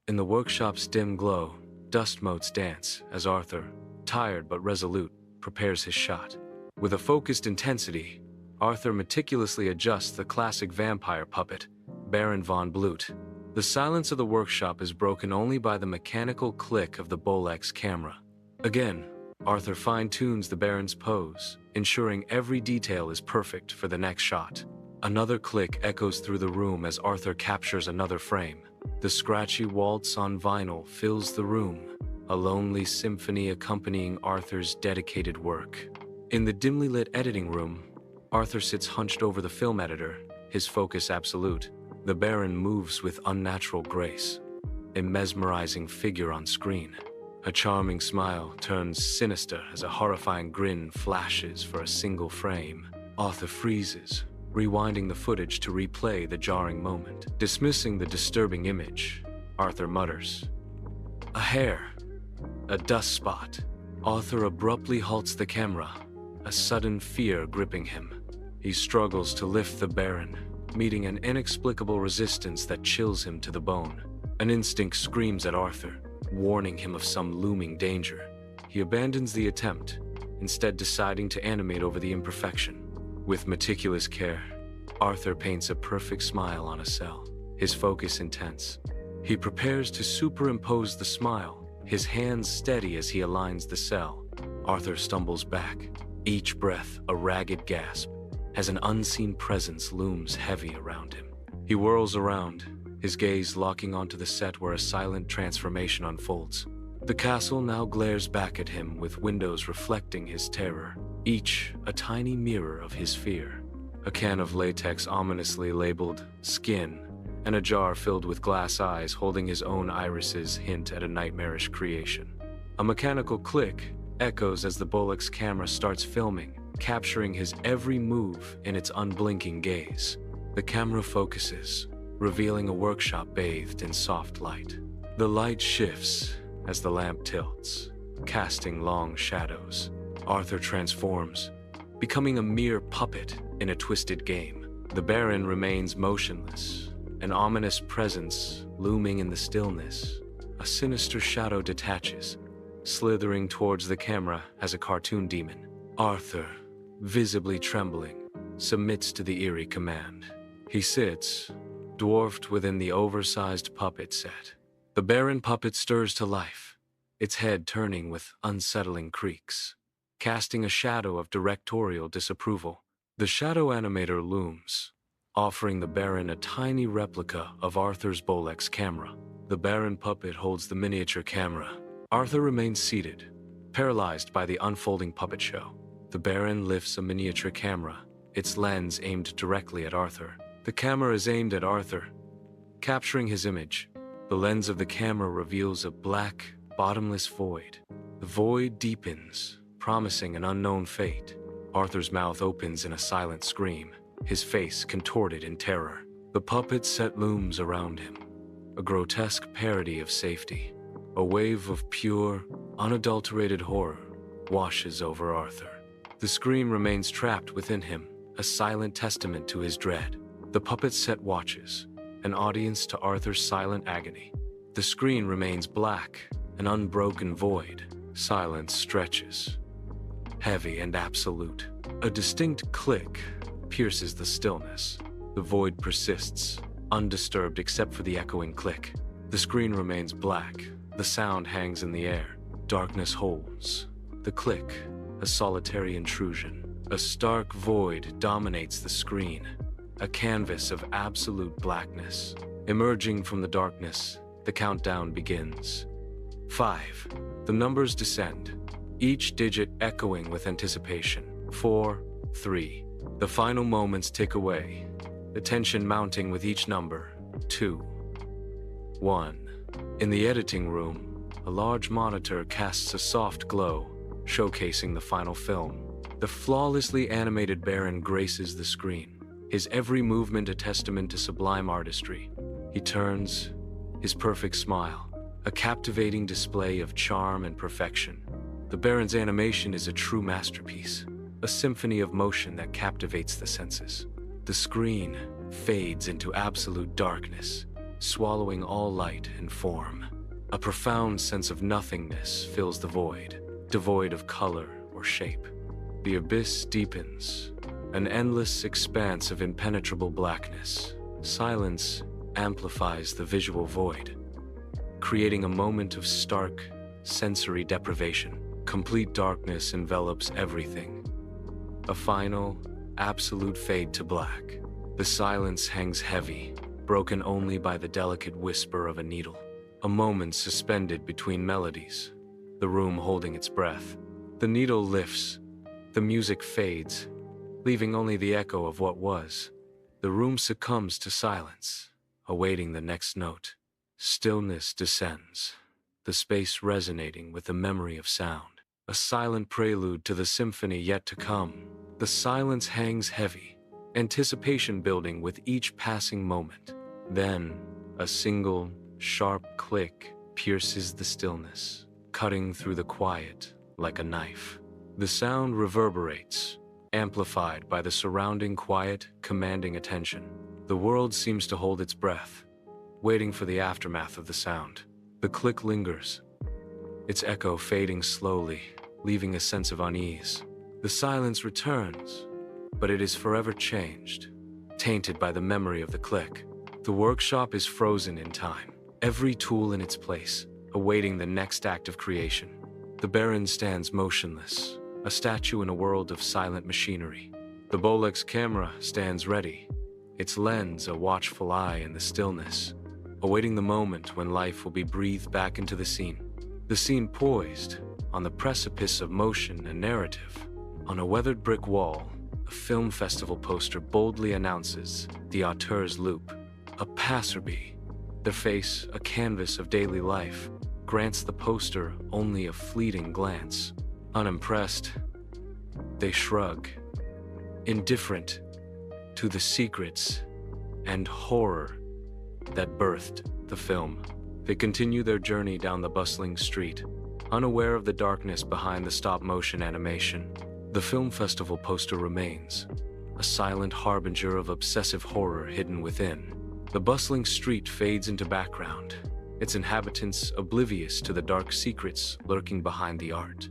In the workshop's dim glow, dust motes dance as Arthur, tired but resolute, prepares his shot. With a focused intensity, Arthur meticulously adjusts the classic vampire puppet, Baron von Blut. The silence of the workshop is broken only by the mechanical click of the Bolex camera. Again, Arthur fine-tunes the Baron's pose, ensuring every detail is perfect for the next shot. Another click echoes through the room as Arthur captures another frame. The scratchy waltz on vinyl fills the room, a lonely symphony accompanying Arthur's dedicated work. In the dimly lit editing room, Arthur sits hunched over the film editor, his focus absolute. The Baron moves with unnatural grace, a mesmerizing figure on screen. A charming smile turns sinister as a horrifying grin flashes for a single frame. Arthur freezes, rewinding the footage to replay the jarring moment. Dismissing the disturbing image, Arthur mutters, "A hair, a dust spot." Arthur abruptly halts the camera, a sudden fear gripping him. He struggles to lift the Baron, meeting an inexplicable resistance that chills him to the bone. An instinct screams at Arthur, warning him of some looming danger. He abandons the attempt, instead deciding to animate over the imperfection. With meticulous care, Arthur paints a perfect smile on a cell, his focus intense. He prepares to superimpose the smile, his hands steady as he aligns the cell. Arthur stumbles back, each breath a ragged gasp, as an unseen presence looms heavy around him. He whirls around, his gaze locking onto the set where a silent transformation unfolds. The castle now glares back at him with windows reflecting his terror, each a tiny mirror of his fear. A can of latex ominously labeled "Skin," and a jar filled with glass eyes holding his own irises hint at a nightmarish creation. A mechanical click echoes as the Bolex camera starts filming, capturing his every move in its unblinking gaze. The camera focuses, revealing a workshop bathed in soft light. The light shifts as the lamp tilts, casting long shadows. Arthur transforms, becoming a mere puppet in a twisted game. The Baron remains motionless, an ominous presence looming in the stillness. A sinister shadow detaches, slithering towards the camera as a cartoon demon. Arthur, visibly trembling, submits to the eerie command. He sits, dwarfed within the oversized puppet set. The Baron puppet stirs to life, its head turning with unsettling creaks, casting a shadow of directorial disapproval. The shadow animator looms, offering the Baron a tiny replica of Arthur's Bolex camera. The Baron puppet holds the miniature camera. Arthur remains seated, paralyzed by the unfolding puppet show. The Baron lifts a miniature camera, its lens aimed directly at Arthur. The camera is aimed at Arthur, capturing his image. The lens of the camera reveals a black, bottomless void. The void deepens, promising an unknown fate. Arthur's mouth opens in a silent scream, his face contorted in terror. The puppet set looms around him, a grotesque parody of safety. A wave of pure, unadulterated horror washes over Arthur. The scream remains trapped within him, a silent testament to his dread. The puppet set watches, an audience to Arthur's silent agony. The screen remains black, an unbroken void. Silence stretches, heavy and absolute. A distinct click pierces the stillness. The void persists, undisturbed except for the echoing click. The screen remains black. The sound hangs in the air. Darkness holds. The click, a solitary intrusion. A stark void dominates the screen, a canvas of absolute blackness. Emerging from the darkness, the countdown begins. 5. The numbers descend, each digit echoing with anticipation. 4, 3. The final moments tick away, the tension mounting with each number. 2, 1. In the editing room, a large monitor casts a soft glow, showcasing the final film. The flawlessly animated Baron graces the screen, his every movement a testament to sublime artistry. He turns, his perfect smile, a captivating display of charm and perfection. The Baron's animation is a true masterpiece, a symphony of motion that captivates the senses. The screen fades into absolute darkness, swallowing all light and form. A profound sense of nothingness fills the void, devoid of color or shape. The abyss deepens, an endless expanse of impenetrable blackness. Silence amplifies the visual void, creating a moment of stark sensory deprivation. Complete darkness envelops everything. A final, absolute fade to black. The silence hangs heavy, broken only by the delicate whisper of a needle. A moment suspended between melodies, the room holding its breath. The needle lifts, the music fades, leaving only the echo of what was. The room succumbs to silence, awaiting the next note. Stillness descends, the space resonating with the memory of sound. A silent prelude to the symphony yet to come. The silence hangs heavy, anticipation building with each passing moment. Then, a single, sharp click pierces the stillness, cutting through the quiet like a knife. The sound reverberates, amplified by the surrounding quiet, commanding attention. The world seems to hold its breath, waiting for the aftermath of the sound. The click lingers, its echo fading slowly, leaving a sense of unease. The silence returns, but it is forever changed, tainted by the memory of the click. The workshop is frozen in time, every tool in its place, awaiting the next act of creation. The Baron stands motionless, a statue in a world of silent machinery. The Bolex camera stands ready, its lens a watchful eye in the stillness, awaiting the moment when life will be breathed back into the scene. The scene poised, on the precipice of motion and narrative. On a weathered brick wall, a film festival poster boldly announces the Auteur's loop. A passerby, their face a canvas of daily life, grants the poster only a fleeting glance. Unimpressed, they shrug, indifferent to the secrets and horror that birthed the film. They continue their journey down the bustling street, unaware of the darkness behind the stop-motion animation. The film festival poster remains, a silent harbinger of obsessive horror hidden within. The bustling street fades into background, its inhabitants oblivious to the dark secrets lurking behind the art.